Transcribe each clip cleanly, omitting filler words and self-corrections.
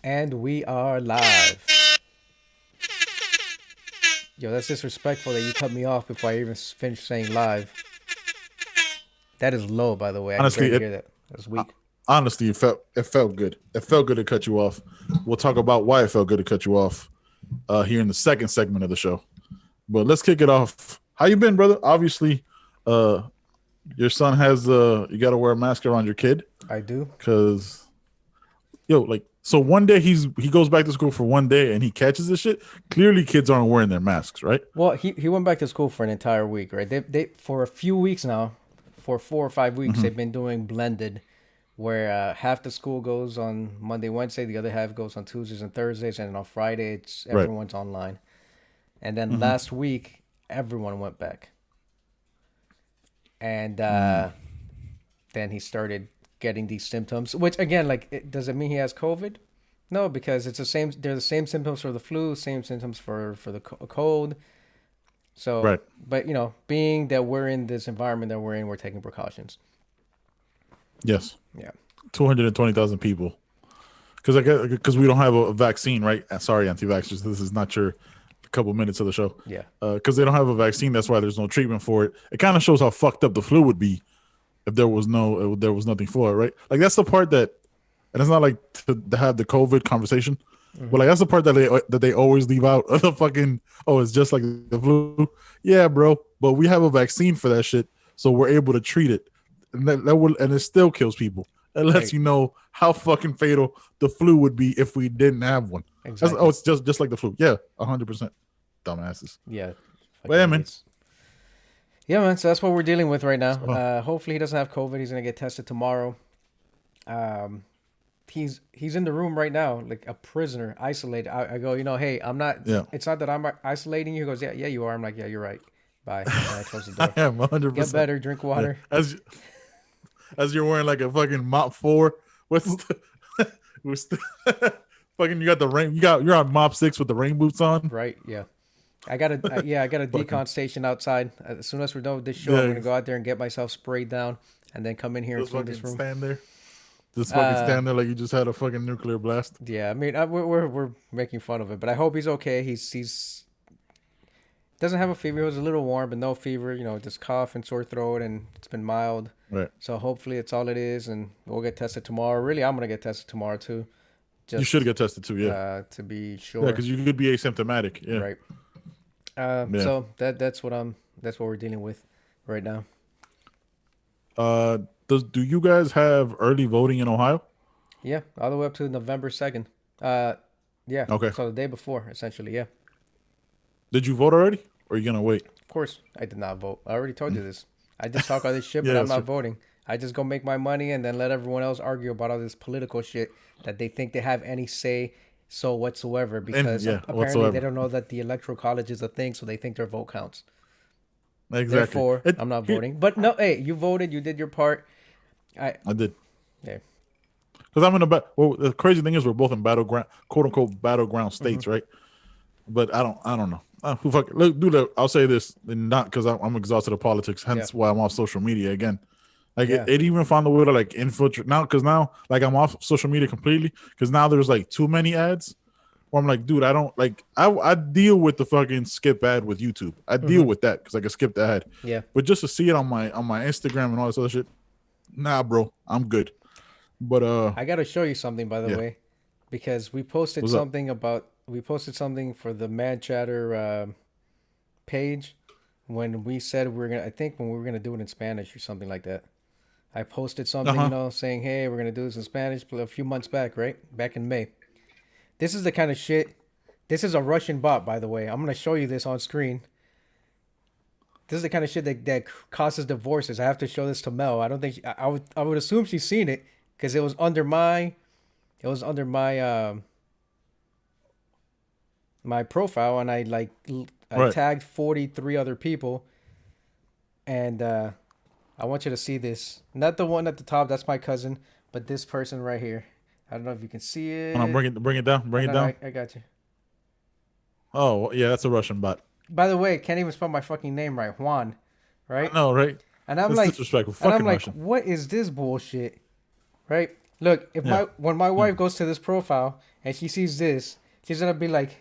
And we are live. Yo, that's disrespectful that you cut me off before I even finished saying live. That is low, by the way. I can Honestly, barely hear that. That's weak. honestly, it felt good. It felt good to cut you off. We'll talk about why it felt good to cut you off here in the second segment of the show. But let's kick it off. How you been, brother? Obviously, uh, your son has you got to wear a mask around your kid I do. because so one day he goes back to school for one day and he catches this shit. Clearly, kids aren't wearing their masks, right? Well, he went back to school for an entire week, right? They for a few weeks now, for 4 or 5 weeks, Mm-hmm. they've been doing blended, where half the school goes on Monday, Wednesday, the other half goes on Tuesdays and Thursdays, and on Friday it's Right. everyone's online. And then Mm-hmm. last week, everyone went back, and Mm. then he started getting these symptoms. Which again, like, does it mean he has COVID? No, because it's the same. They're the same symptoms for the flu, same symptoms for the cold. So, Right. but being that we're in this environment that we're in, we're taking precautions. Yes. Yeah, 220,000 people. Because we don't have a vaccine, right? Sorry, anti-vaxxers. This is not your couple minutes of the show. yeah, Because they don't have a vaccine, that's why there's no treatment for it. It kind of shows how fucked up the flu would be if there was nothing for it, right? Like that's the part that, and it's not like to have the COVID conversation, but hmm like that's the part that they always leave out of the fucking. Oh, it's just like the flu. Yeah, bro. But we have a vaccine for that shit, so we're able to treat it, and and it still kills people. It lets right, you know how fucking fatal the flu would be if we didn't have one. exactly. It's just like the flu. Yeah, 100%. Dumbasses. Yeah, But fucking yeah, man. idiots. Yeah, man. So that's what we're dealing with right now. So, Hopefully he doesn't have COVID. He's gonna get tested tomorrow. Um, he's in the room right now, like a prisoner, isolated. I go, hey, I'm not. yeah, It's not that I'm isolating you. He goes, yeah, you are. I'm like, yeah, you're right. Bye. And I close the I door. am Get 100%. better. Drink Yeah, water. as you're wearing like a fucking mop four. What's what's fucking? You got the rain. You're on mop six with the rain boots on. Right. Yeah. I got a yeah, I got a Fucking decon station outside. As soon as we're done with this show, I'm yeah, gonna go out there and get myself sprayed down, and then come in here and just clean this fucking room. stand there. Just fucking Uh, stand there like you just had a fucking nuclear blast. yeah. I mean, we're making fun of it, but I hope he's okay. He's doesn't have a fever. He was a little warm, but no fever. Just cough and sore throat, and it's been mild. Right. So hopefully it's all it is, and we'll get tested tomorrow. Really, I'm gonna get tested tomorrow too, You should just get tested too. Yeah. to be Yeah, sure. because you could be asymptomatic. Yeah. Right. Yeah. So that's what we're dealing with right now. Uh, do you guys have early voting in Ohio? Yeah, all the way up to November 2nd. Uh, yeah, Okay. so the day before, essentially. Yeah, Did you vote already? Or are you gonna wait? of course, I did not vote. I already told you this. I just talk all this shit, Yeah, but I'm that's not true. voting. I just go make my money and then let everyone else argue about all this political shit that they think they have any say so whatsoever And because yeah, apparently they whatsoever. don't know that the electoral college is a thing, so they think their vote counts. Exactly. Therefore, I'm not voting. But no, hey, you voted, you did your part. I I did. yeah. Because I'm in well, the crazy thing is we're both in battleground, quote unquote battleground hmm states, right? But I don't know. Who fuck? Look, dude, I'll say this, and not because I'm exhausted of politics. Yeah. Hence why I'm off social media again. Like Yeah. it even found a way to like infiltrate now. Because now, like I'm off social media completely. Because now there's like too many ads. Where I'm like, dude, I don't like. I deal with the fucking skip ad with YouTube. I deal hmm with that because I can skip the ad. Yeah. But just to see it on my Instagram and all this other shit, nah, bro, I'm good. But I got to show you something, by the yeah, way, because what's up? we posted something for the Mad Chatter page when we said we were gonna. I think when we were gonna do it in Spanish or something like that. I posted Uh something, huh. saying, "Hey, we're gonna do this in Spanish." A few months back, right back in May. This is the kind of shit. This is a Russian bot, by the way. I'm gonna show you this on screen. This is the kind of shit that causes divorces. I have to show this to Mel. I don't think I would assume she's seen it because it was under my my profile, and I Right. tagged 43 other people, and I want you to see this. Not the one at the top, that's my cousin, but this person right here. I don't know if you can see Hold on, it. bring it down, I bring it know, down. I got you. Oh yeah, that's a Russian bot. By the way, can't even spell my fucking name right, Juan, I right? know, right? And I'm That's like, disrespectful. and I'm Fucking like, Russian. what is this bullshit, right? Look, if Yeah, my when my yeah. wife goes to this profile and she sees this, she's gonna be like,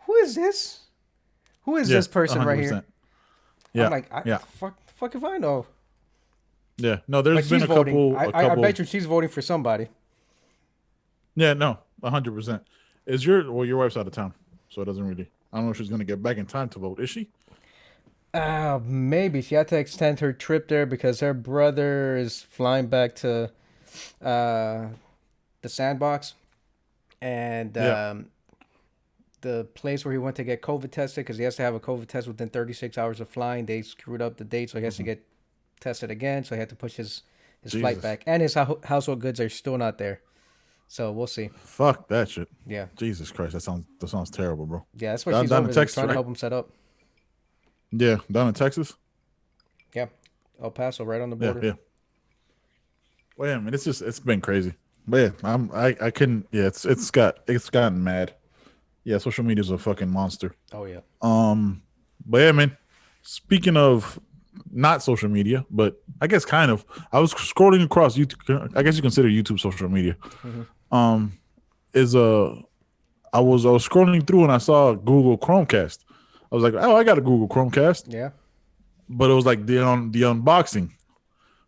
"Who is this? Who is this person right here?" Yeah, I'm like, yeah, fuck if I know. yeah. No, But there's been she's voting. a I couple. bet you she's voting for somebody. Yeah, no, 100%. Your wife's out of town, so it doesn't really. I don't know if she's gonna get back in time to vote. Is she? Maybe she had to extend her trip there because her brother is flying back to uh, the Sandbox, and Yeah. the place where he went to get COVID tested because he has to have a COVID test within 36 hours of flying. They screwed up the date, so he has to get tested again. So he had to push his flight Jesus. back, and his household goods are still not there. So we'll see. Fuck that shit. Yeah, Jesus Christ, that sounds terrible, bro. yeah, that's why Down, she's down over in there Texas, trying to right? help him set up. Yeah, down in Texas. Yeah, El Paso, right on the Yeah, border. yeah. Well, yeah, man, it's been crazy. But yeah, I couldn't. Yeah, it's gotten mad. Yeah, social media's a fucking monster. Oh yeah. But yeah, man. Speaking of not social media, but I guess kind of. I was scrolling across YouTube. I guess you consider YouTube social media. Mm-hmm. Is I was scrolling through and I saw Google Chromecast. I was like, oh, I got a Google Chromecast, Yeah. but it was like the unboxing.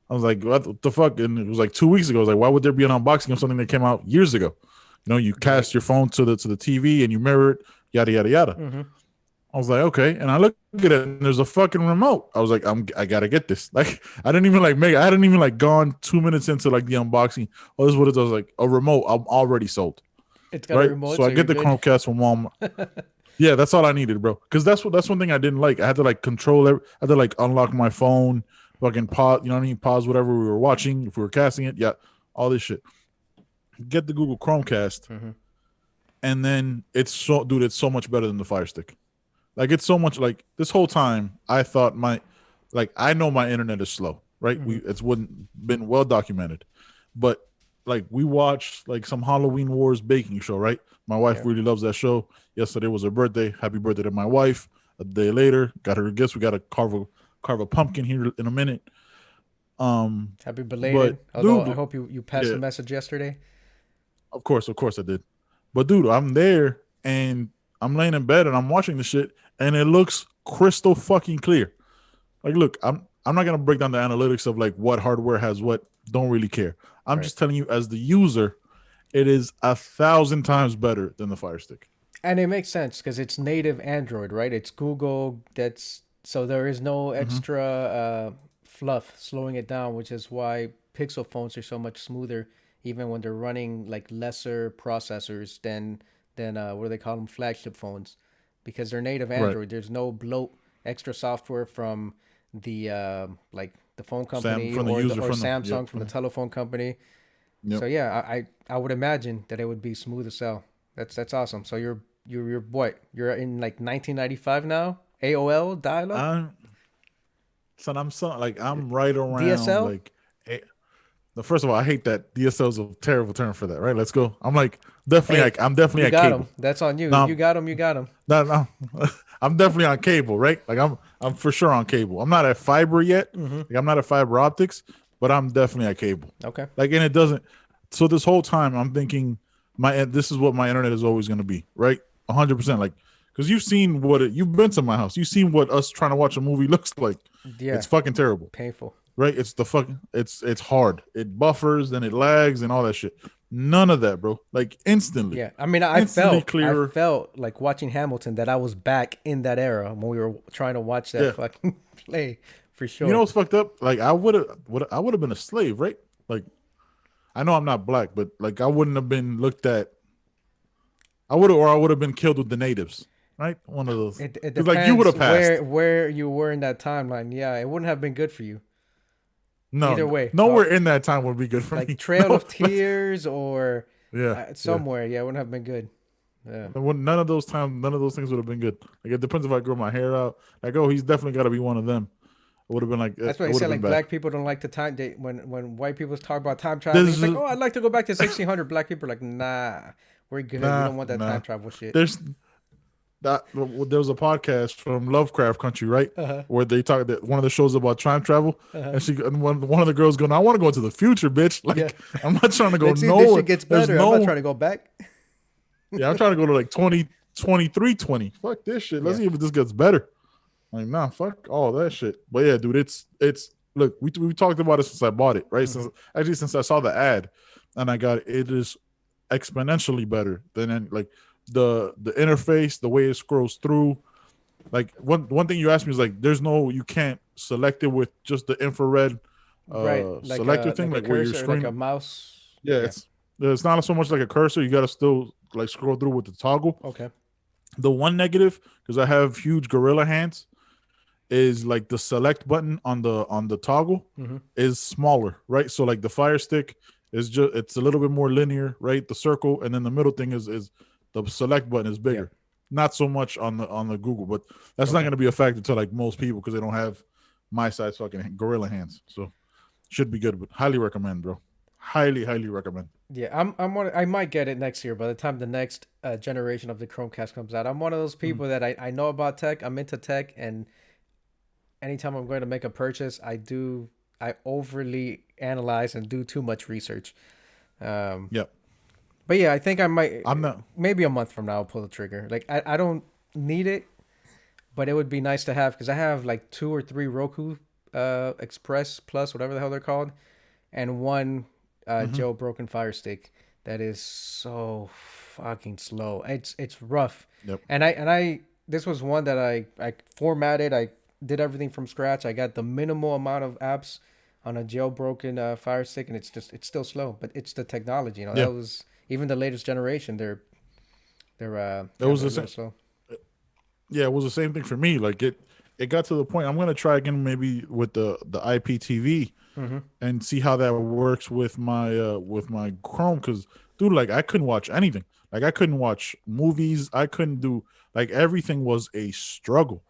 I was like, what the fuck? And it was like 2 weeks ago. I was like, why would there be an unboxing of something that came out years ago? You know, you cast your phone to the TV and you mirror it, yada yada yada. Mm-hmm. I was like, okay, and I look at it and there's a fucking remote. I was like, I gotta get this. Like, I hadn't even like gone 2 minutes into like the unboxing. Oh, this is what it does. Like a remote. I'm already sold. It's got a Right. remote, So I get the good. Chromecast from Walmart. Yeah, that's all I needed, bro. Because that's one thing I didn't like. I had to like control I had to like unlock my phone, fucking pause, you know what I mean? Pause whatever we were watching, if we were casting it, yeah, all this shit. Get the Google Chromecast, Mm-hmm. and then it's so much better than the Fire Stick. Like it's so much like this whole time I thought I know my internet is slow, right? Mm-hmm. It's been well documented. But like we watched like some Halloween Wars baking show, right? My wife really loves that show. Yesterday was her birthday. Happy birthday to my wife. A day later, got her gifts. We got to carve a pumpkin here in a minute. Happy belated. But, Although dude, I hope you passed the message yesterday. Of course I did. But dude, I'm there and I'm laying in bed and I'm watching the shit and it looks crystal fucking clear. Like, look, I'm not gonna break down the analytics of like what hardware has what. Don't really care. I'm just telling you, as the user, it is 1,000 times better than the Fire Stick. And it makes sense because it's native Android, right? It's Google. So there is no extra fluff slowing it down, which is why Pixel phones are so much smoother, even when they're running like lesser processors than what do they call them, flagship phones, because they're native Android. Right. There's no bloat extra software from the like the phone company from the or user, Samsung from the telephone company. Yep. So yeah, I would imagine that it would be smooth as hell. That's awesome. So you're what? You're in like 1995 now? AOL dial-up? I'm right around DSL? like first of all, I hate that DSL is a terrible term for that, right? Let's go. I'm like definitely Hey, I'm definitely you at got cable. him. That's on you. No, You got him. You got him. no. I'm definitely on cable, right? Like I'm for sure on cable. I'm not at fiber yet. Like I'm not at fiber optics, but I'm definitely at cable. Okay. Like, and it doesn't. So this whole time I'm thinking this is what my internet is always going to be, right? 100%. Like, because you've been to my house. You've seen what us trying to watch a movie looks like. Yeah. It's fucking terrible. Painful. Right? It's hard. It buffers and it lags and all that shit. None of that, bro. Like instantly. Yeah. I mean, I felt like watching Hamilton that I was back in that era when we were trying to watch that fucking play for sure. You know what's fucked up? Like I would have been a slave, right? Like I know I'm not black, but like I wouldn't have been looked at. I would have been killed with the natives, right? One of those. It depends like you would have passed. Where you were in that timeline. Yeah, it wouldn't have been good for you. No, either way, nowhere in that time would be good for me. Like Trail of Tears or somewhere. Yeah, it wouldn't have been good. Yeah. None of those things would have been good. Like it depends if I grow my hair out. Like, oh, he's definitely got to be one of them. It would have been like that's why they said like black people don't like the time. When white people talk about time travel, it's like, oh, I'd like to go back to 1600. Black people are like, nah, we're good. We don't want that time travel shit. There was a podcast from Lovecraft Country, right? Where they talk that one of the shows about time travel, and one of the girls going, "I want to go into the future, bitch. Like I'm not trying to go nowhere. This shit gets better. I'm not trying to go back." Yeah, I'm trying to go to like 20, 23, 20. Fuck this shit. Let's Yeah. see if this gets better. Like, nah, fuck all that shit. But yeah, dude, it's look, we talked about it since I bought it, right? Since I saw the ad and I got it, it is exponentially better than like the interface, the way it scrolls through. Like one thing you asked me is like, you can't select it with just the infrared Right. selector thing, Like a like where your cursor, like a screen. mouse. Yeah, Yeah. it's not so much like a cursor. You got to still like scroll through with the toggle. Okay. The one negative, because I have huge gorilla hands, is like the select button on the toggle Mm-hmm. is smaller, right? So like the fire stick is just it's a little bit more linear, right? The circle, and then the middle thing is the select button is Yeah. bigger. Not so much on the Google, but that's not Okay. going to be a factor to like most people because they don't have my size fucking gorilla hands. So should be good, but highly recommend, bro. Highly recommend. Yeah, I might get it next year by the time the next generation of the Chromecast comes out. I'm one of those Mhm. people that I know about tech. I'm into tech, and anytime I'm going to make a purchase, I overly analyze and do too much research. Um, Yeah, but yeah, I think I might I'm not. maybe a month from now I'll pull the trigger. Like I don't need it, but it would be nice to have because I have like 2 or 3 Roku Express Plus, whatever the hell they're called, and one Mhm. jailbroken Fire Stick that is so fucking slow. It's rough, Yep. and I this was one that I formatted. I did everything from scratch. I got the minimal amount of apps on a jailbroken Fire Stick, and it's still slow. But it's the technology, you know. Yeah, That was even the latest generation. They're it yeah, was they're the a little same. slow. Yeah, it was the same thing for me. Like it got to the point. I'm gonna try again maybe with the IPTV Mm-hmm. and see how that works with my Chrome. Because dude, like I couldn't watch anything. Like I couldn't watch movies. I couldn't do like everything was a struggle.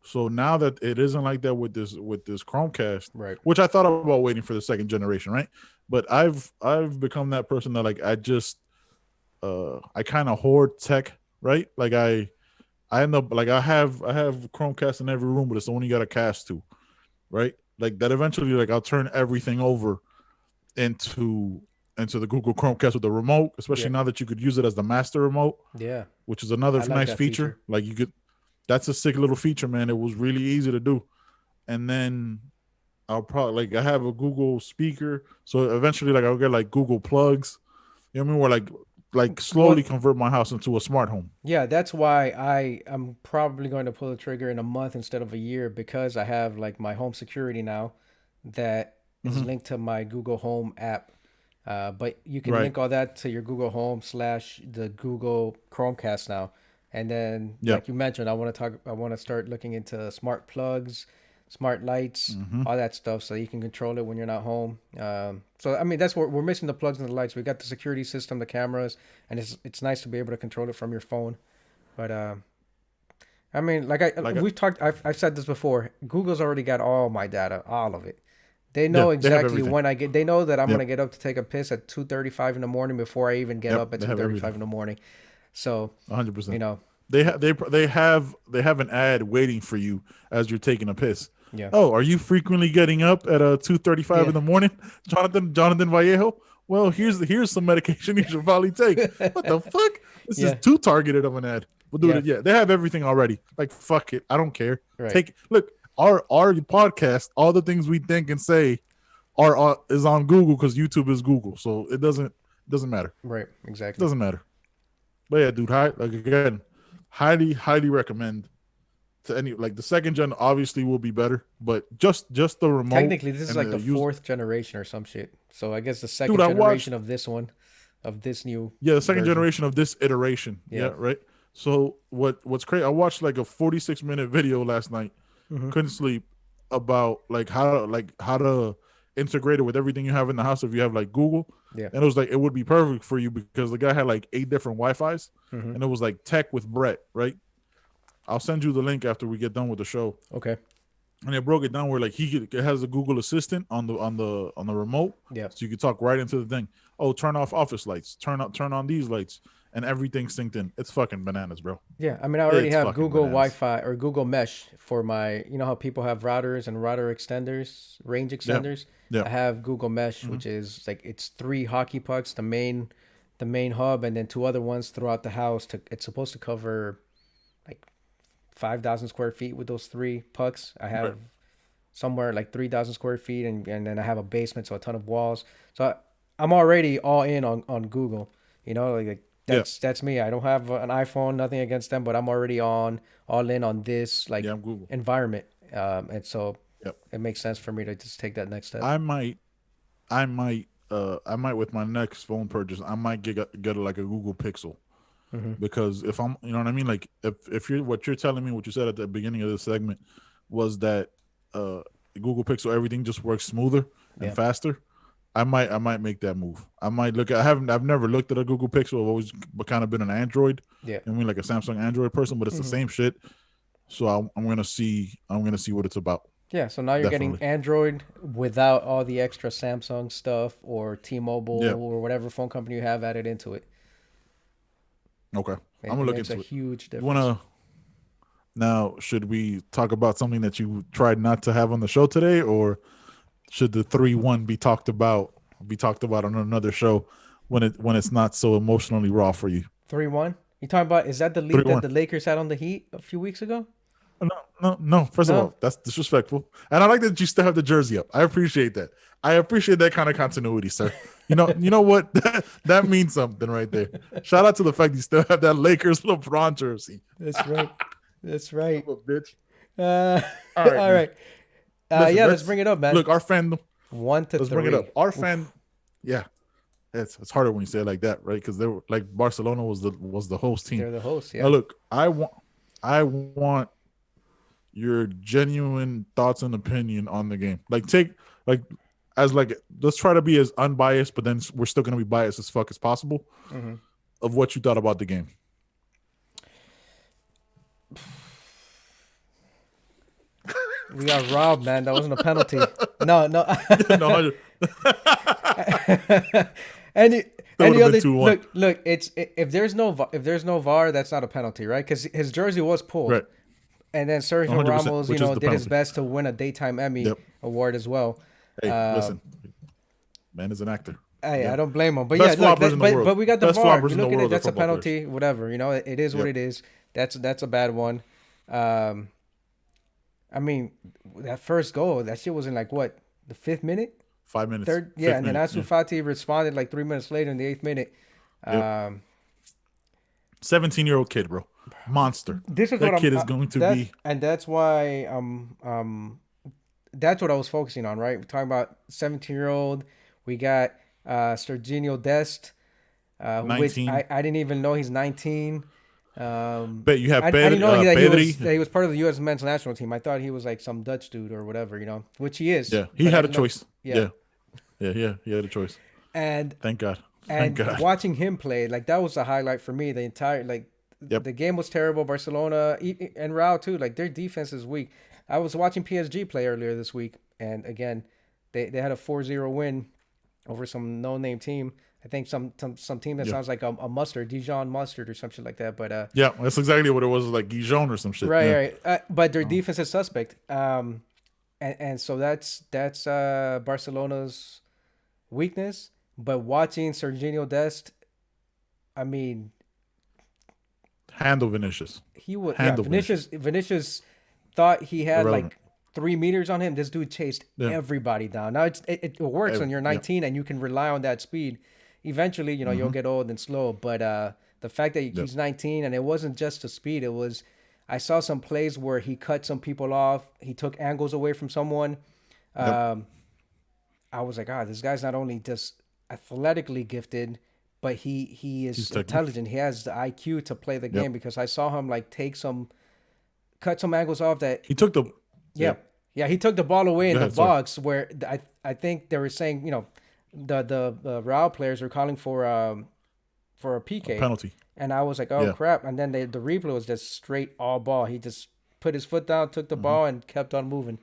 So now that it isn't like that with this Chromecast, Right. which I thought about waiting for the second generation, right? But I've become that person that like I kind of hoard tech, right? Like I end up like I have Chromecast in every room, but it's only got a cast to, right? Like that eventually like I'll turn everything over into into the Google Chromecast with the remote, Yeah. especially now that you could use it as the master remote, Yeah. which is another I like nice that feature. feature. Like you could that's a sick little feature, man. It was really easy to do. And then I'll probably like I have a Google speaker, so eventually like I'll get like Google plugs. You know what I mean? Where like slowly Well, convert my house into a smart home. yeah, that's why I am probably going to pull the trigger in a month instead of a year because I have like my home security now that is Hmm. linked to my Google Home app. But you can Right. link all that to your Google Home slash the Google Chromecast now. And then, Yeah. like you mentioned, I want to start looking into smart plugs, smart lights, Hmm. all that stuff, so you can control it when you're not home. So I mean, that's what we're missing, the plugs and the lights. We got the security system, the cameras, and it's nice to be able to control it from your phone. But I mean, like Like we've talked, I've said this before. Google's already got all my data, all of it. They yeah, know they have exactly everything. when I get. They know that I'm Yep. gonna get up to take a piss at 2:35 in the morning before I even get Yep. up at They two have thirty everything. five in the morning. So you 100%. know, They have an ad waiting for you as you're taking a piss. yeah, Oh, are you frequently getting up at 2:35 yeah, in the morning, Jonathan Vallejo? Well, here's some medication you should probably take. What the fuck? This is yeah, too targeted of an ad. But yeah, dude, yeah, they have everything already. Like fuck it, I don't care. right, Take look our podcast, all the things we think and say are is on Google because YouTube is Google, so it doesn't matter. right, It exactly. doesn't matter. But yeah, dude, like again, highly recommend to any like the second gen obviously will be better, but just the remote Technically, this is and like the the use. fourth generation or some shit. So I guess the Dude, second I generation watched of this one, of this new yeah the second version. generation of this iteration. Yeah. Yeah, right. So what's crazy? I watched like a 46-minute video last night. Mm-hmm. Couldn't sleep about how to integrate it with everything you have in the house if you have like Google. Yeah. And it was like it would be perfect for you because the guy had like 8 different Wi-Fi's, Mm-hmm. and it was like tech with Brett, right? I'll send you the link after we get done with the show. Okay. And it broke it down where like it has the Google Assistant on the remote, Yeah. so you can talk right into the thing. Oh, turn off office lights. Turn on these lights, and everything synced in. It's fucking bananas, bro. Yeah, I mean, I already It's have fucking Google bananas. Wi-Fi or Google Mesh for my, you know how people have routers and router extenders, range Yeah, extenders. yeah. I have Google Mesh, Mm-hmm. which is like it's 3 hockey pucks. The main the main hub, and then two other ones throughout the house. It's supposed to cover like 5,000 square feet with those three pucks. I have somewhere like 3,000 square feet, and then I have a basement, so a ton of walls. So I'm already all in on Google. You know, like that's me. I don't have an iPhone, nothing against them, but I'm already all in on this like I'm Google. environment. And so it makes sense for me to just take that next step. I might with my next phone purchase, I might get like a Google Pixel. Because if I'm, you know what I mean, like if you're what you're telling me, what you said at the beginning of this segment was that Google Pixel, everything just works smoother and faster. I might make that move. I might look at. I've never looked at a Google Pixel. I've always kind of been an Android. Yeah, I mean, like a Samsung Android person, but it's the same shit. So I'm gonna see what it's about. Yeah, so now you're getting Android without all the extra Samsung stuff or T-Mobile or whatever phone company you have added into it. Okay, I'm gonna look into it. It's a huge difference. Now, should we talk about something that you tried not to have on the show today, or should the 3-1 be talked about on another show when it's not so emotionally raw for you? 3-1? You talking about, is that the lead that the Lakers had on the Heat a few weeks ago? No. First of all, that's disrespectful. And I like that you still have the jersey up. I appreciate that. I appreciate that kind of continuity, sir. You know what? That means something right there. Shout out to the fact you still have that Lakers LeBron jersey. That's right. That's right. I'm a bitch. All right. Listen, let's bring it up, man. Look, our fan. 1-3. Let's bring it up. Our fan. Yeah. It's harder when you say it like that, right? Because they were like Barcelona was the host team. They're the host, yeah. Now look, I want your genuine thoughts and opinion on the game. Let's try to be as unbiased, but then we're still gonna be biased as fuck as possible of what you thought about the game. We got robbed, man. That wasn't a penalty. No. No. Any other look, it's if there's no VAR, that's not a penalty, right? Because his jersey was pulled, right? And then Sergio Ramos, did his best to win a daytime Emmy award as well. Hey, listen, man is an actor. Hey, I don't blame him, but best but we got the VAR. You look at it, that's a penalty, players. Whatever. It is what it is. That's a bad one. I mean, that first goal, that shit was in like what, the 5th minute? 5 minutes. And then Ansu Fati responded like 3 minutes later in the 8th minute. 17-year-old kid, bro, monster. This is that kid is going to be, and that's why that's what I was focusing on, right? We're talking about 17-year-old. We got Serginho Dest, which I didn't even know he's 19. But you have I didn't know that he was part of the U.S. men's national team. I thought he was like some Dutch dude or whatever, which he is. Yeah, he had a choice. Yeah, he had a choice. And thank God. Watching him play, like that was a highlight for me. The entire the game was terrible. Barcelona and Real too. Like their defense is weak. I was watching PSG play earlier this week, and again, they had a 4-0 win over some no-name team. I think some team that sounds like a mustard, Dijon mustard or some shit like that. But that's exactly what it was, like Dijon or some shit. Right. But their defense is suspect. And so that's Barcelona's weakness. But watching Serginho Dest, I mean, handle Vinicius. He would. Vinicius thought he had like 3 meters on him. This dude chased everybody down. Now it works when you're 19 and you can rely on that speed. Eventually, you'll get old and slow. But the fact that he's 19, and it wasn't just the speed. It was, I saw some plays where he cut some people off. He took angles away from someone. I was like, this guy's not only just athletically gifted, but he is intelligent. He has the IQ to play the game, because I saw him like cut some angles off that he took the he took the ball away in the box where I think they were saying the Real players were calling for a PK penalty, and I was like, crap. And then the replay was just straight all ball. He just put his foot down, took the ball, and kept on moving.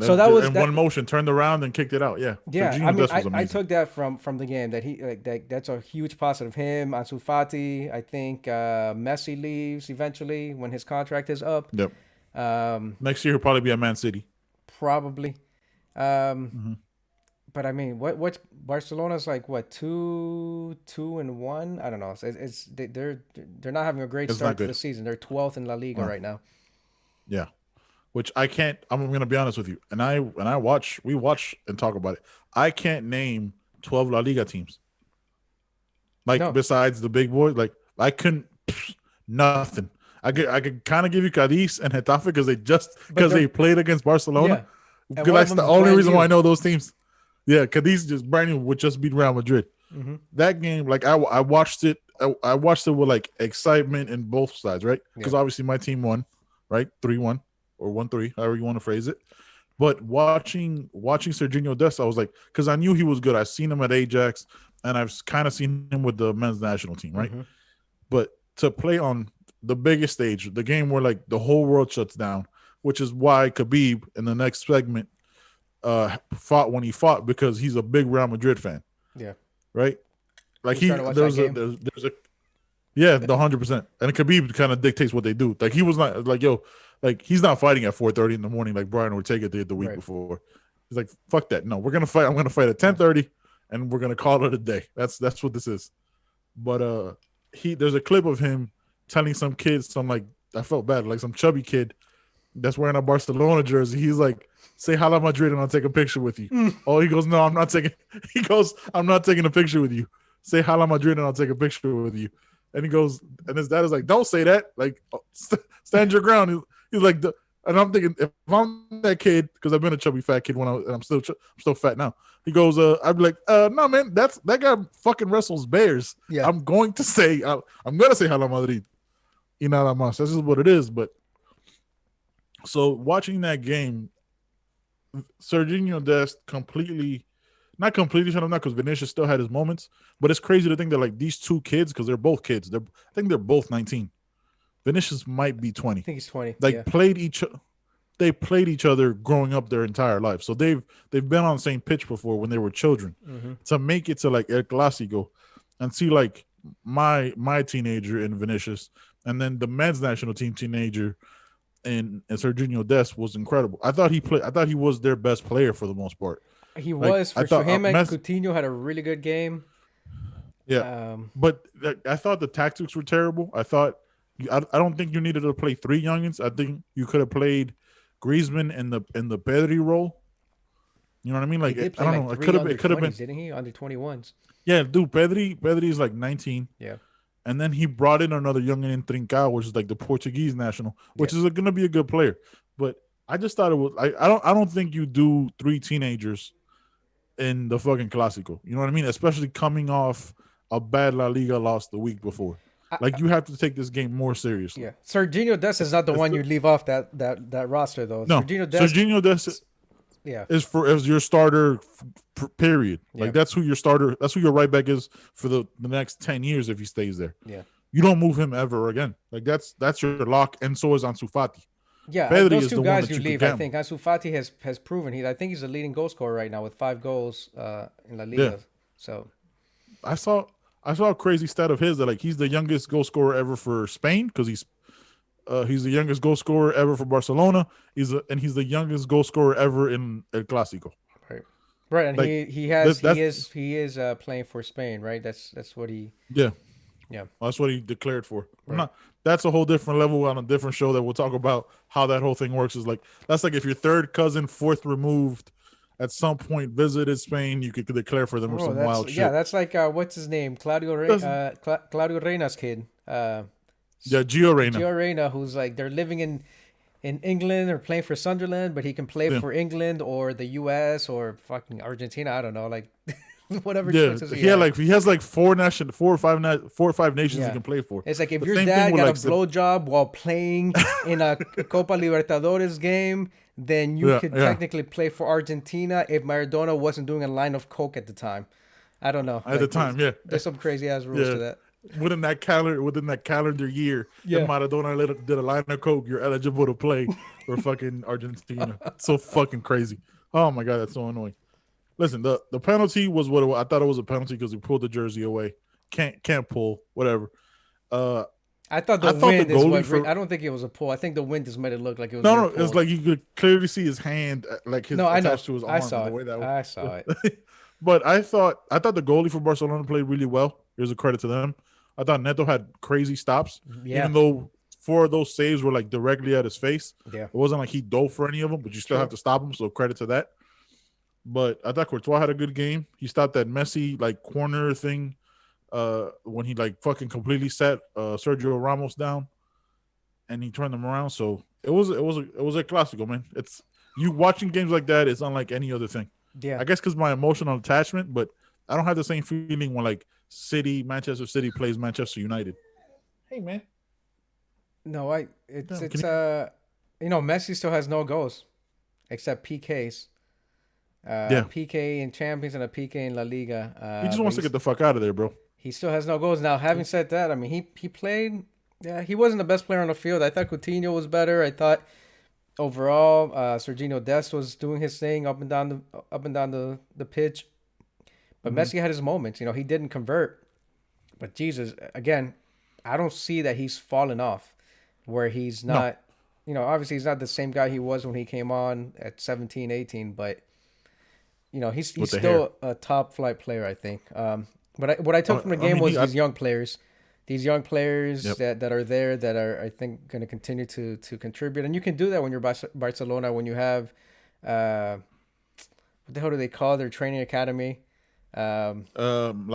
So that was one motion, turned around and kicked it out. Yeah. I mean, I took that from the game that he that's a huge positive. Him, Ansu Fati. I think Messi leaves eventually when his contract is up. Yep. Next year he'll probably be at Man City. Probably. But I mean, what's Barcelona's like? What 2-1? I don't know. They're not having a great It's not start to good. the season. They're 12th in La Liga Uh, right now. yeah, which I can't. I'm gonna be honest with you, and we watch and talk about it. I can't name 12 La Liga teams. Like No, besides the big boys, like I couldn't nothing. I could kind of give you Cadiz and Getafe but because they're they played against Barcelona. yeah, and Because one of that's them the is only brand reason why I new. know those teams. Yeah, Cadiz just brand new would just beat Real Madrid. Hmm. That game, like I watched it. I watched it with like excitement in both sides, right? Yeah, Because obviously my team won, right, 3-1 or 1-3, however you want to phrase it. But watching Serginho Dest, I was like, because I knew he was good. I've seen him at Ajax, and I've kind of seen him with the men's national team, right? hmm But to play on the biggest stage, the game where like the whole world shuts down, which is why Khabib in the next segment fought when he fought because he's a big Real Madrid fan, yeah. right? He Like was trying to watch that game. there's a yeah, the 100%. And Khabib kind of dictates what they do. Like he was not like yo, like he's not fighting at 4:30 in the morning like Brian Ortega did the week Right. before. He's like, fuck that. No, we're gonna fight. I'm gonna fight at 10:30, and we're gonna call it a day. That's what this is. But there's a clip of him telling some kids, some like I felt bad, like some chubby kid that's wearing a Barcelona jersey. He's like, say Hala Madrid and I'll take a picture with you. Mm. Oh, he goes, no, I'm not taking. He goes, I'm not taking a picture with you. Say Hala Madrid and I'll take a picture with you. And he goes, and his dad is like, don't say that. Like, stand your ground. He's like, and I'm thinking, if I'm that kid, because I've been a chubby fat kid and I'm still fat now. He goes, I'd be like, no, man, that guy fucking wrestles bears. Yeah. I'm going to say Hala Madrid. Y nada más. This is what it is. But so watching that game, Serginho Dest not completely shut him down because Vinicius still had his moments. But it's crazy to think that like these two kids, because they're both kids, I think they're both 19. Vinicius might be 20. I think he's 20. Like Yeah. they played each other growing up their entire life. So they've been on the same pitch before when they were children. Mm-hmm. To make it to like El Clasico and see like my teenager in Vinicius and then the men's national team teenager and Serginho Dest was incredible. I thought he was their best player for the most part. He Like, was I for sure. thought Him and Coutinho had a really good game. yeah, but I thought the tactics were terrible. I don't think you needed to play three youngins. I think you could have played Griezmann in the Pedri role. You know what I mean? Like he did I play don't like know. It could have been. didn't he? Under 21s. Yeah, dude. Pedri is like 19. Yeah. And then he brought in another youngin in Trincao, which is like the Portuguese national, which is going to be a good player. But I just thought it was. I don't think you do three teenagers in the fucking Clasico. You know what I mean? Especially coming off a bad La Liga loss the week before. Like you have to take this game more seriously. Yeah. Serginho Dest is not the one you leave off that roster though. No, Serginho Dest is your starter. Period. Like that's who your starter. That's who your right back is for the next 10 years if he stays there. Yeah. You don't move him ever again. Like that's your lock, and so is Ansu Fati. Yeah, Pedri those is two the guys one that you you leave. could I think Ansu Fati has proven I think he's the leading goal scorer right now with 5 goals in La Liga. Yeah. So I saw a crazy stat of his that like he's the youngest goal scorer ever for Spain because he's the youngest goal scorer ever for Barcelona. He's the youngest goal scorer ever in El Clasico. Right, and like, he is playing for Spain, right? That's what he. Yeah. Yeah. That's what he declared for. Right. That's a whole different level on a different show that we'll talk about how that whole thing works. Is like that's like if your third cousin, fourth removed, at some point visited Spain, you could declare for them or some wild shit. Yeah, that's like what's his name, Claudio Reyna's kid. Yeah, Gio Reyna. Gio Reyna, who's like they're living in England or playing for Sunderland, but he can play for England or the U.S. or fucking Argentina. I don't know, like whatever. Yeah, he has like four or five nations he can play for. It's like if your dad got a blowjob while playing in a Copa Libertadores game, then you could technically play for Argentina if Maradona wasn't doing a line of coke at the time. I don't know. At the time, there's some crazy ass rules to that. Within that calendar year, if Maradona did a line of coke, you're eligible to play for fucking Argentina. It's so fucking crazy. Oh my god, that's so annoying. Listen, the penalty was I thought it was a penalty because he pulled the jersey away. Can't pull, whatever. I thought the I thought the wind is goalie what. for I don't think it was a pull. I think the wind just made it look like it was no, being no, it's pulled. like you could clearly see his hand, like his No, I know. attached to his I arm, and saw the it. way that. I saw it. But I thought the goalie for Barcelona played really well. Here's a credit to them. I thought Neto had crazy stops, Yeah. even though 4 of those saves were like directly at his face. Yeah. It wasn't like he dove for any of them, but you still True. have to stop him. So credit to that. But I thought Courtois had a good game. He stopped that Messi like corner thing when he like fucking completely set Sergio Ramos down and he turned them around. So it was a Clasico, man. It's you watching games like that. It's unlike any other thing. Yeah. I guess because my emotional attachment, but I don't have the same feeling when like Manchester City plays Manchester United. Hey man, No, it's Damn, it's Messi still has no goals except PKs. Yeah. PK in Champions and a PK in La Liga. he just But wants to get the fuck out of there, bro. he still has no goals. Now, having said that, I mean he played. Yeah, he wasn't the best player on the field. I thought Coutinho was better. I thought overall, Serginho Dest was doing his thing up and down the pitch. But Messi had his moments. He didn't convert. But Jesus, again, I don't see that he's fallen off. Where he's not, obviously he's not the same guy he was when he came on at 17, 18. But he's With the still a top flight player, I think. But what I took from the game was these young players. These young players Yep. that are there that are, I think, going to continue to contribute. And you can do that when you're Barcelona, when you have, what the hell do they call their training academy? La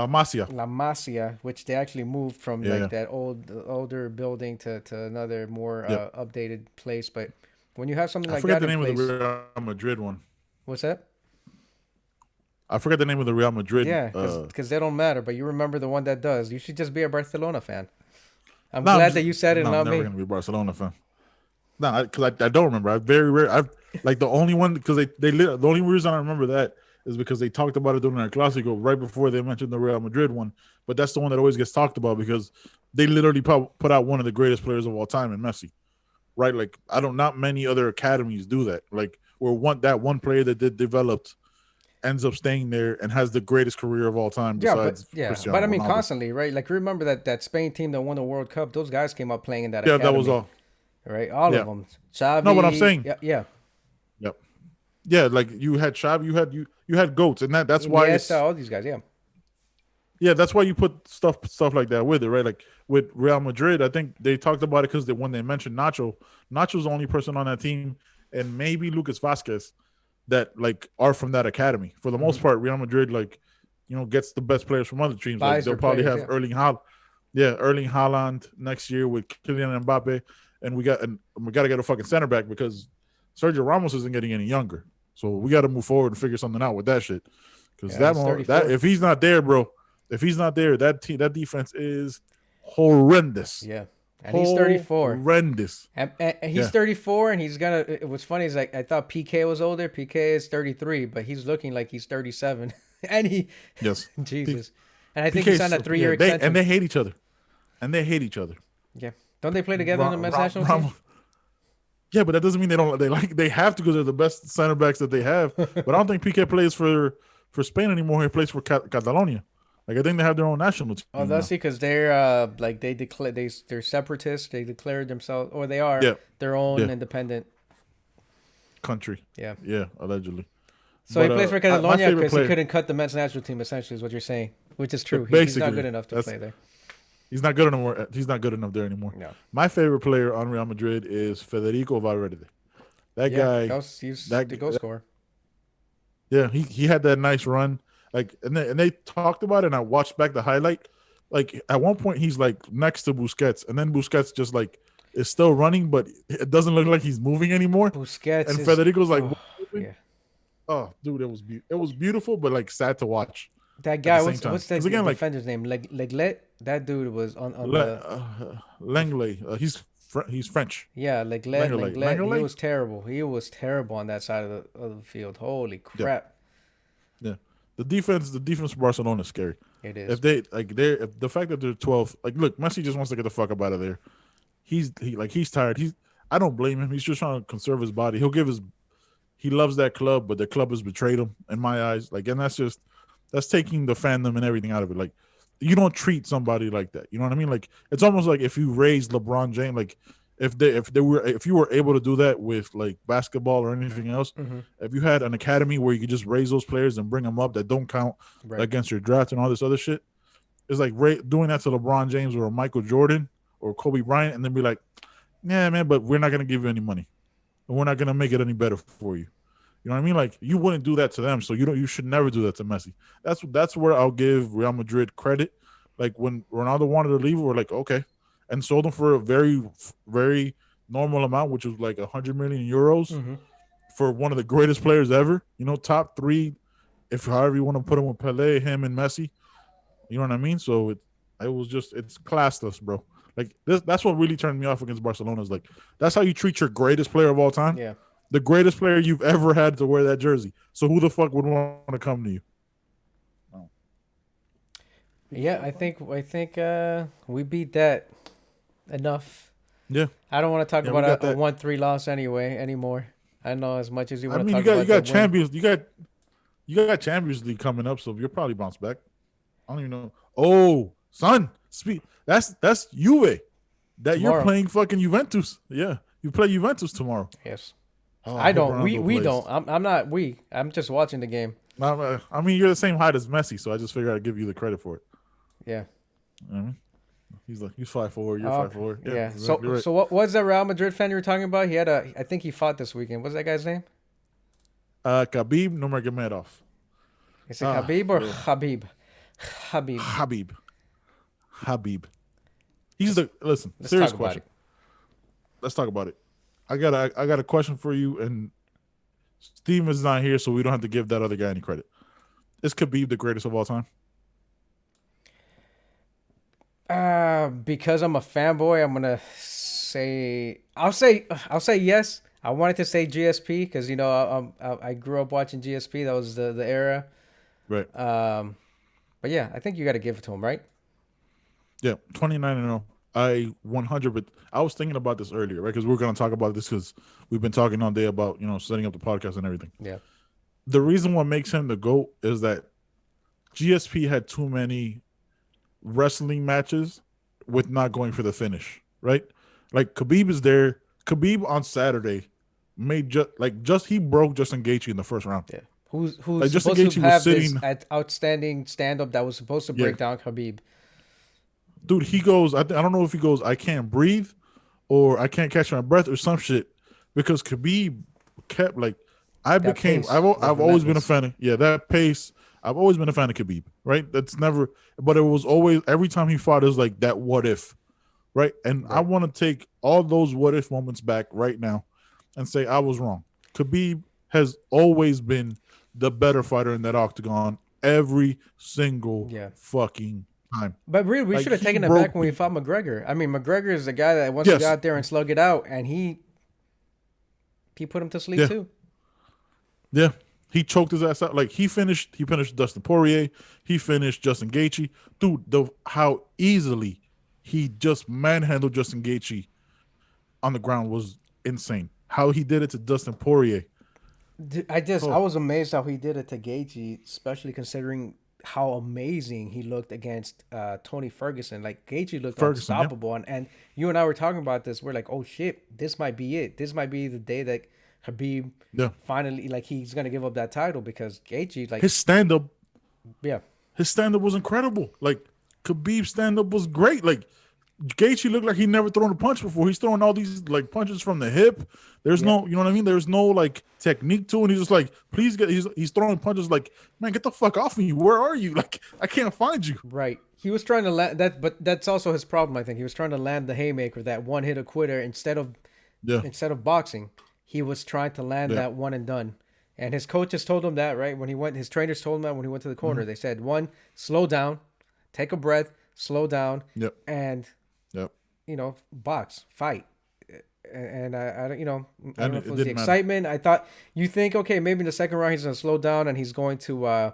Masia. La Masia, which they actually moved from that older building to another more updated place. But when you have something I like forget that the in name place, of the Real Madrid one. what's that? I forget the name of the Real Madrid. Yeah, because they don't matter, but you remember the one that does. You should just be a Barcelona fan. I'm No, glad that you said it, no, not I'm never me. gonna be a Barcelona fan. No, because I don't remember. I very rare. I like the only one because the only reason I remember that is because they talked about it during their Clasico right before they mentioned the Real Madrid one. But that's the one that always gets talked about because they literally put out one of the greatest players of all time in Messi, right? Like not many other academies do that. Like where one player that did developed ends up staying there and has the greatest career of all time besides Cristiano but I mean Ronaldo. constantly, right? Like remember that Spain team that won the World Cup? Those guys came up playing in that Yeah, academy, that was all. right? All Yeah. of them. Xavi. No, but I'm saying, yeah. yep, yeah, like you had Xavi, you had goats, and that's why Iniesta, all these guys, that's why you put stuff like that with it, right? Like with Real Madrid, I think they talked about it because when they mentioned Nacho's the only person on that team, and maybe Lucas Vasquez that like are from that academy. For the most part, Real Madrid gets the best players from other teams. Like they'll probably have Erling Haaland next year with Kylian Mbappe, and we got to get a fucking center back because Sergio Ramos isn't getting any younger. So we got to move forward and figure something out with that shit. Because that if he's not there, bro, that defense is horrendous. Yeah. And he's 34. Horrendous. And he's 34, and he's gonna. What's funny is like I thought PK was older. PK is 33, but he's looking like he's 37. And yes, Jesus. And I think he signed a 3-year extension. And they hate each other. Yeah. Don't they play together in the men's national team? Yeah, but that doesn't mean they have to because they're the best center backs that they have. But I don't think PK plays for Spain anymore. He plays for Catalonia. Like I think they have their own national team. Oh, that's because they're they're separatists. They declared themselves, or they are their own independent country. Yeah, allegedly. So he plays for Catalonia because he couldn't cut the men's national team. Essentially, is what you're saying, which is true. He's not good enough to play there. He's not good enough. He's not good enough there anymore. No. My favorite player on Real Madrid is Federico Valverde. That guy. He's the goal scorer. Yeah, he had that nice run. Like and they talked about it, and I watched back the highlight. Like at one point he's like next to Busquets, and then Busquets just like is still running, but it doesn't look like he's moving anymore. Busquets and Federico's like, oh dude, it was beautiful, but like sad to watch. That guy, what's that defender's name? Leglet. That dude was on Langley. He's French. Yeah, Leglet. He was terrible. He was terrible on that side of the field. Holy crap. Yeah. The defense for Barcelona is scary. It is. If the fact that they're 12th, like look, Messi just wants to get the fuck up out of there. He's tired. I don't blame him. He's just trying to conserve his body. He loves that club, but the club has betrayed him in my eyes. Like, and that's taking the fandom and everything out of it. Like, you don't treat somebody like that. You know what I mean? Like it's almost like if you raised LeBron James, like if you were able to do that with like basketball or anything else, Mm-hmm. if you had an academy where you could just raise those players and bring them up that don't count Right. against your draft and all this other shit, it's like doing that to LeBron James or Michael Jordan or Kobe Bryant, and then be like, yeah, man, but we're not gonna give you any money, and we're not gonna make it any better for you. You know what I mean? Like you wouldn't do that to them, so you should never do that to Messi. That's where I'll give Real Madrid credit. Like when Ronaldo wanted to leave, we're like, okay, and sold him for a very, very normal amount, which was like 100 million euros Mm-hmm. for one of the greatest players ever. You know, top three, if however you want to put him with Pelé, him, and Messi. You know what I mean? So it's classless, bro. Like that's what really turned me off against Barcelona. Is like that's how you treat your greatest player of all time. Yeah. The greatest player you've ever had to wear that jersey. So who the fuck would want to come to you? Yeah, I think we beat that enough. Yeah. I don't want to talk Yeah, we about got a that. 1-3 loss anymore. I know as much as you I want to mean, talk you about got the win. Champions, you got Champions League coming up, so you'll probably bounce back. I don't even know. Oh, son, that's Juve. That Tomorrow. you're playing fucking Juventus. Yeah, you play Juventus tomorrow. Yes. Oh, I hope don't. Ronaldo We plays. don't. I'm not. I'm just watching the game. I mean, you're the same height as Messi, so I just figured I'd give you the credit for it. Yeah. He's 5'4", you're 5'4". Yeah. Exactly right. So what was that Real Madrid fan you were talking about? I think he fought this weekend. What's that guy's name? Khabib Nurmagomedov. Is it Khabib or Khabib? Khabib. Listen. Let's Serious talk about question. it. Let's talk about it. I got a question for you, and Steven is not here, so we don't have to give that other guy any credit. Is Khabib the greatest of all time? Because I'm a fanboy, I'm gonna say I'll say yes. I wanted to say GSP because I grew up watching GSP. That was the era. Right. But yeah, I think you got to give it to him, right? Yeah, 29-0. I 100. But I was thinking about this earlier, right? Because we're gonna talk about this because we've been talking all day about setting up the podcast and everything. Yeah. The reason what makes him the GOAT is that GSP had too many wrestling matches with not going for the finish, right? Like Khabib is there. Khabib on Saturday made he broke Justin Gaethje in the first round. Yeah. Who's Like, Justin supposed to Gaethje was have this sitting- outstanding stand up that was supposed to break down Khabib? Dude, he goes. I don't know if he goes, I can't breathe, or I can't catch my breath, or some shit, because Khabib kept I've always been a fan of that pace. I've always been a fan of Khabib, right? That's never, but it was always every time he fought, it was like that what if, right? And I want to take all those what if moments back right now, and say I was wrong. Khabib has always been the better fighter in that octagon every single fucking time. But really, we should have taken it back when we fought McGregor. I mean, McGregor is the guy that wants to go out there and slug it out, and he put him to sleep too. Yeah, he choked his ass out. Like he finished Dustin Poirier. He finished Justin Gaethje. Dude, how easily he just manhandled Justin Gaethje on the ground was insane. How he did it to Dustin Poirier. I was amazed how he did it to Gaethje, especially considering how amazing he looked against Tony Ferguson. Like Gaethje looked unstoppable, and you and I were talking about this. We're like, oh shit, this might be it. This might be the day that Khabib finally he's gonna give up that title, because Gaethje his stand up, his stand up was incredible. Like Khabib's stand up was great. Like Gaethje looked like he never thrown a punch before. He's throwing all these punches from the hip. There's no, you know what I mean? There's no technique to it. He's just like, please he's throwing punches like, man, get the fuck off me. Where are you? Like, I can't find you. Right. He was trying to land that, but that's also his problem, I think. He was trying to land the haymaker, that one hit a quitter instead of boxing. He was trying to land that one and done. And his coaches told him that, right? His trainers told him that when he went to the corner. They said, one, slow down, take a breath, slow down, and box, fight. And I don't know if it was the excitement. I thought, you think, okay, maybe in the second round he's going to slow down and he's going to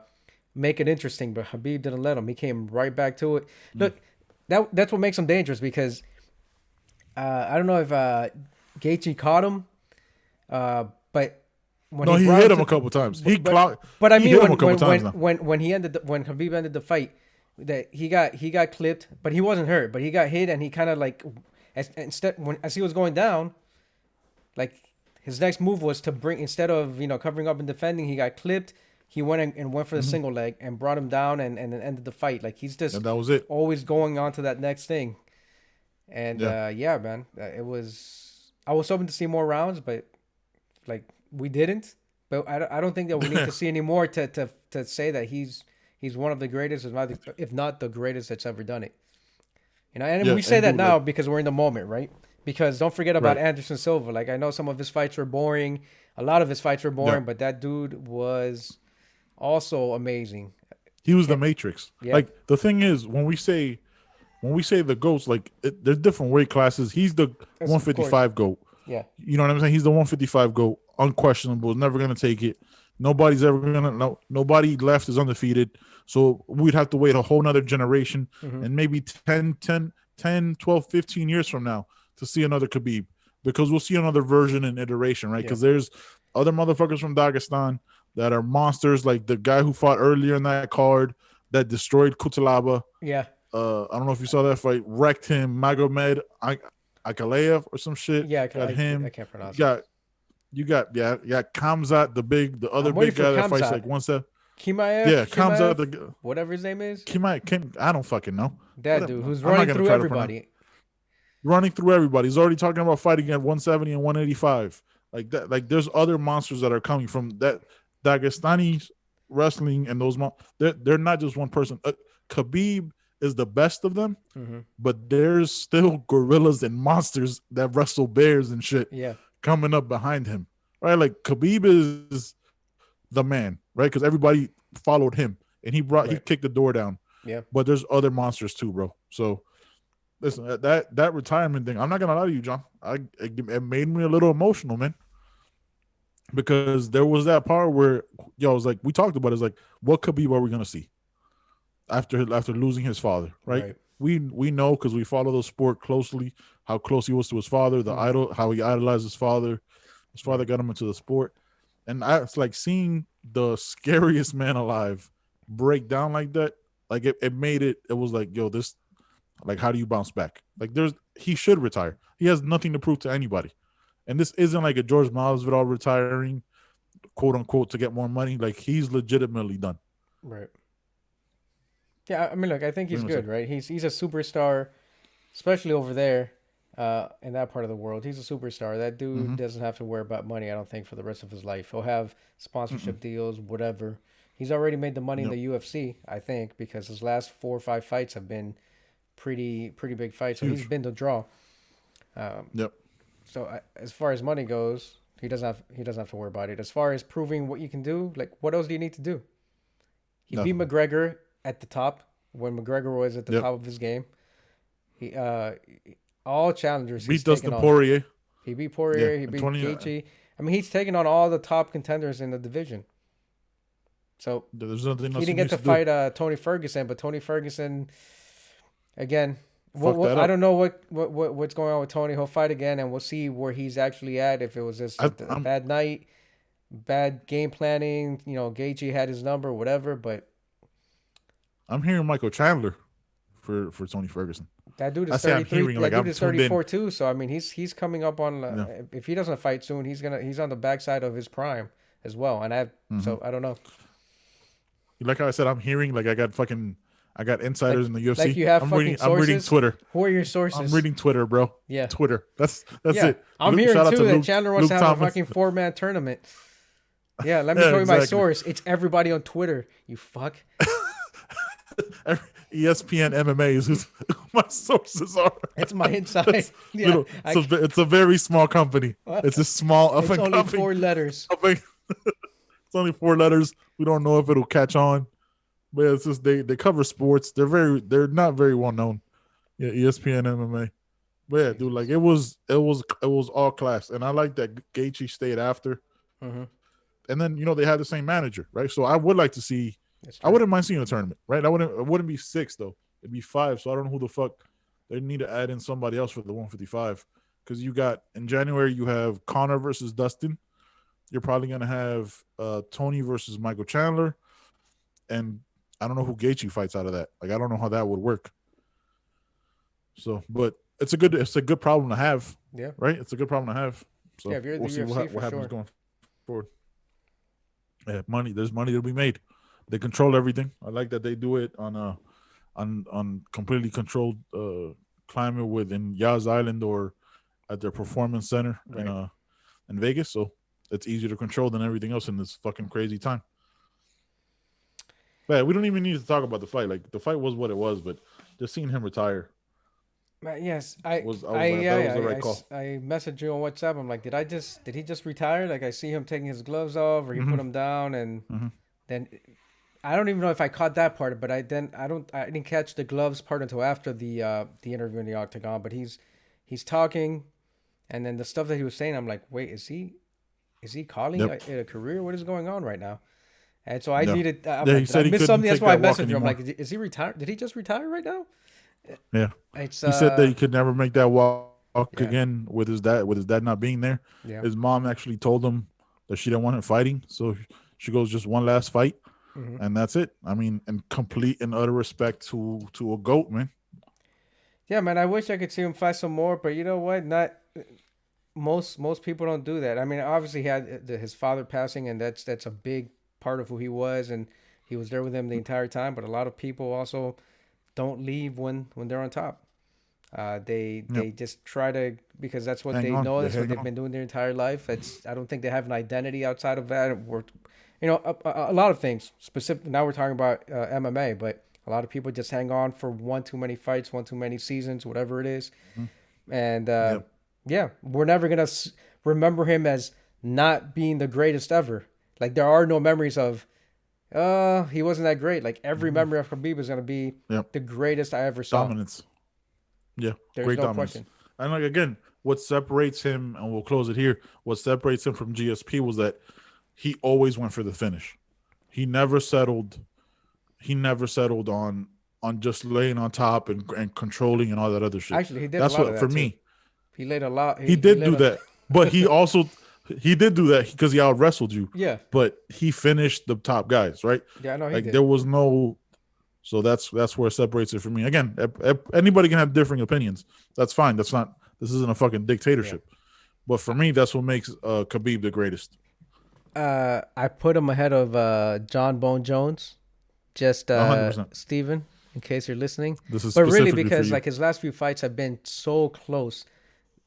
make it interesting, but Khabib didn't let him. He came right back to it. Look, that's what makes him dangerous, because I don't know if Gaethje caught him, but when he hit him a couple times. But I mean, when Khabib ended the fight, that he got clipped, but he wasn't hurt, but he got hit, and he kind of like as he was going down, like his next move was to bring, instead of covering up and defending, he got clipped. He went and went for the single leg and brought him down and then ended the fight. Like he's just And that was it. always going on to that next thing. And Yeah. man, it was. I was hoping to see more rounds, but like we didn't. But I don't think that we need to see any more to say that he's one of the greatest, if not the greatest that's ever done it. And we say that dude, now like, because we're in the moment, right? Because don't forget about right. Anderson Silva. Like I know some of his fights were boring, a lot of his fights were boring, Yeah. but that dude was also amazing. He was the Matrix. Yeah. Like the thing is, when we say the GOATs, like there's different weight classes. He's the 155 GOAT. Yeah. You know what I'm saying? He's the 155 GOAT, unquestionable. Never gonna take it. Nobody's ever gonna. No, nobody left is undefeated. So we'd have to wait a whole nother generation and maybe 10, 12, 15 years from now to see another Khabib, because we'll see another version and iteration, right? Because there's other motherfuckers from Dagestan that are monsters, like the guy who fought earlier in that card that destroyed Kutalaba. Yeah. I don't know if you saw that fight. Wrecked him. Magomed Akaleev or some shit. Yeah, got him. I can't pronounce it. You got Kamzat, the other big guy that fights like 1-7. Kimaev. Yeah, Kamzat, whatever his name is. I don't fucking know. That dude who's running through everybody. Running through everybody. He's already talking about fighting at 170 and 185. Like that. Like there's other monsters that are coming from that Dagestani wrestling, and those they're not just one person. Khabib is the best of them, but there's still gorillas and monsters that wrestle bears and shit coming up behind him, right? Like Khabib is the man, right? Because everybody followed him, and he kicked the door down. Yeah, but there's other monsters too, bro. So listen, that retirement thing, I'm not gonna lie to you, John. It made me a little emotional, man, because there was that part where I was like, we talked about it, it's like, what Khabib are we gonna see after losing his father, right? We know, because we follow the sport closely, how close he was to his father, the idol, how he idolized his father. His father got him into the sport, and it's like seeing the scariest man alive break down like that. Like it made it. It was like, yo, this, like, how do you bounce back? Like he should retire. He has nothing to prove to anybody, and this isn't like a George Masvidal retiring, quote unquote, to get more money. Like he's legitimately done. Right. Yeah, I mean, look, I think he's good, right? He's a superstar, especially over there, in that part of the world. He's a superstar. That dude doesn't have to worry about money, I don't think, for the rest of his life. He'll have sponsorship deals, whatever. He's already made the money in the UFC, I think, because his last 4 or 5 fights have been pretty big fights. So he's been the draw. So as far as money goes, he doesn't have to worry about it. As far as proving what you can do, like, what else do you need to do? He beat McGregor at the top when McGregor was at the top of his game. He all challengers. Beat Dustin Poirier. He beat Poirier. He beat Gaethje. I mean, he's taken on all the top contenders in the division. So there's nothing else he didn't get to fight Tony Ferguson, but Tony Ferguson, again, I don't know what's going on with Tony. He'll fight again, and we'll see where he's actually at. If it was just a bad night, bad game planning, Gaethje had his number, whatever. But I'm hearing Michael Chandler for Tony Ferguson. That dude is 33. That dude is 34 too. So I mean, he's coming up on. If he doesn't fight soon, he's on the backside of his prime as well. And so I don't know. Like how I said, I'm hearing, like, I got insiders in the UFC. Like you have sources? I'm reading Twitter. Who are your sources? I'm reading Twitter, bro. Yeah. Twitter. That's it. I'm hearing too that Chandler wants to have a fucking 4-man tournament. Yeah, let me tell you my source. It's everybody on Twitter. You fuck. ESPN MMA is who my sources are. It's my inside. It's a very small company. It's a small. It's only 4 letters. It's only 4 letters. We don't know if it'll catch on, but it's just they cover sports. They're not very well known. Yeah, ESPN MMA. But yeah, dude, like it was all class, and I like that Gaethje stayed after. And then they had the same manager, right? So I would like to see. I wouldn't mind seeing a tournament, right? It wouldn't be 6 though. It'd be 5. So I don't know who the fuck they need to add in somebody else for the 155, because you got in January you have Conor versus Dustin. You're probably gonna have Tony versus Michael Chandler, and I don't know who Gaethje fights out of that. Like, I don't know how that would work. So, but it's a good problem to have, Yeah. right? It's a good problem to have. So Yeah, if you're the we'll see UFC for what happens sure. going forward. Yeah, money. There's money to be made. They control everything. I like that they do it on completely controlled climate within Yas Island or at their performance center Right. in Vegas. So it's easier to control than everything else in this fucking crazy time. But we don't even need to talk about the fight. Like, the fight was what it was, but just seeing him retire Yes, I was like, that was the right call. I messaged you on WhatsApp. I'm like, did he just retire? Like, I see him taking his gloves off, or he put Mm-hmm. them down, and Mm-hmm. then I don't even know if I caught that part, but I didn't catch the gloves part until after the interview in the octagon. But he's talking, and then the stuff that he was saying, I'm like, wait, is he calling Yep. a career? What is going on right now? And so I Yeah. needed. I'm Yeah. He like, did I said he miss couldn't something? That's take why I that walk messaged you. I'm anymore. like, is he retired? Did he just retire right now? Yeah. It's He said that he could never make that walk yeah, again with his dad. With his dad not being there, yeah. his mom actually told him that she didn't want him fighting. So she goes, just one last fight, Hmm. and that's it. I mean, in complete and utter respect to a goat, man. Yeah, man. I wish I could see him fight some more, but you know what? Not most people don't do that. I mean, obviously he had his father passing, and that's a big part of who he was, and he was there with him the entire time. But a lot of people also don't leave when they're on top. They Yep. just try to because that's what Hang they on. know. They That's what hang they've on. been doing their entire life. I don't think they have an identity outside of that. You know, a lot of things. Specific. Now we're talking about MMA, but a lot of people just hang on for one too many fights, one too many seasons, whatever it is. Mhm. And Yep. yeah, we're never gonna remember him as not being the greatest ever. Like there are no memories of, he wasn't that great. Like every Mhm. memory of Khabib is gonna be Yep. the greatest I ever saw. Dominance. Yeah. There's Great no dominance. question. And like, again, what separates him, and we'll close it here. What separates him from GSP was that he always went for the finish. He never settled. He never settled on just laying on top and controlling and all that other shit. Actually, he did a That's lot of what, for that too. me, He laid a lot. he He did laid do a that. But he did do that because he out wrestled you. yeah, But he finished the top guys, right? yeah. I know he Like, did. there was no. So that's where it separates it for me. Again, anybody can have differing opinions. That's fine. That's not. This isn't a fucking Yeah. dictatorship. But for me, that's what makes Khabib the greatest. I put him ahead of John Bone Jones. Just 100%. Steven, in case you're listening. This is But really, specifically for because you. like his last few fights have been so close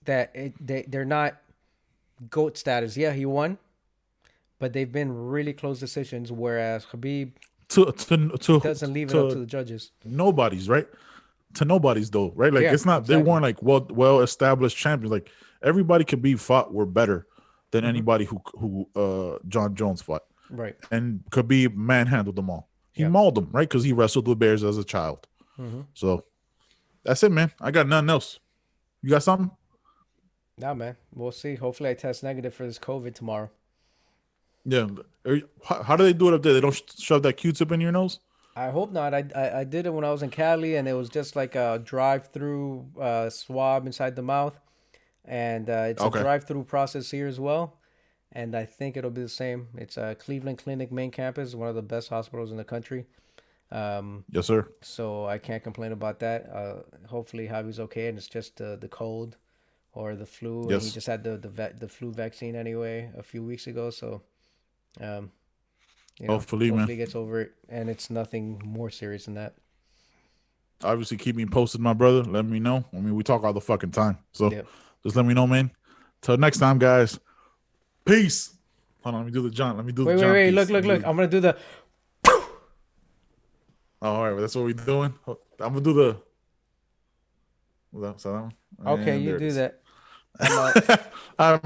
that they're not goat status. Yeah, he won, but they've been really close decisions. Whereas Khabib doesn't leave it up to To the judges. nobody's, right? To nobody's though, right? Like, Yeah, it's not, they exactly. weren't like well established champions. Like, everybody could be fought were better than Hmm. anybody who John Jones fought, Right. and Khabib manhandled them all. He Yeah. mauled them, right? Because he wrestled with bears as a child. Hmm. So that's it, man. I got nothing else. You got something? Nah, man. We'll see. Hopefully, I test negative for this COVID tomorrow. Yeah. How do they do it up there? They don't shove that Q-tip in your nose? I hope not. I did it when I was in Cali, and it was just like a drive-through swab inside the mouth, and it's a Okay. drive-through process here as well. And I think it'll be the same. It's a Cleveland Clinic main campus, one of the best hospitals in the country. Um, Yes, sir. so I can't complain about that. Hopefully, Javi's okay, and it's just the cold or the flu, and he Yes. just had the flu vaccine anyway a few weeks ago. So um, Hopefully, man. hopefully he gets over it, and it's nothing more serious than that. Obviously, keep me posted, my brother. Let me know. I mean, we talk all the fucking time. So Yep. just let me know, man. Till next time, guys. Peace. Hold on. Let me do the John. Let me do the Wait, wait, John wait! piece. Look, look, look! I'm gonna do the. Oh, all right. Well, that's what we're doing. I'm going to do the. Was that that one? Okay, And you there it do is. that. I'm out. All right.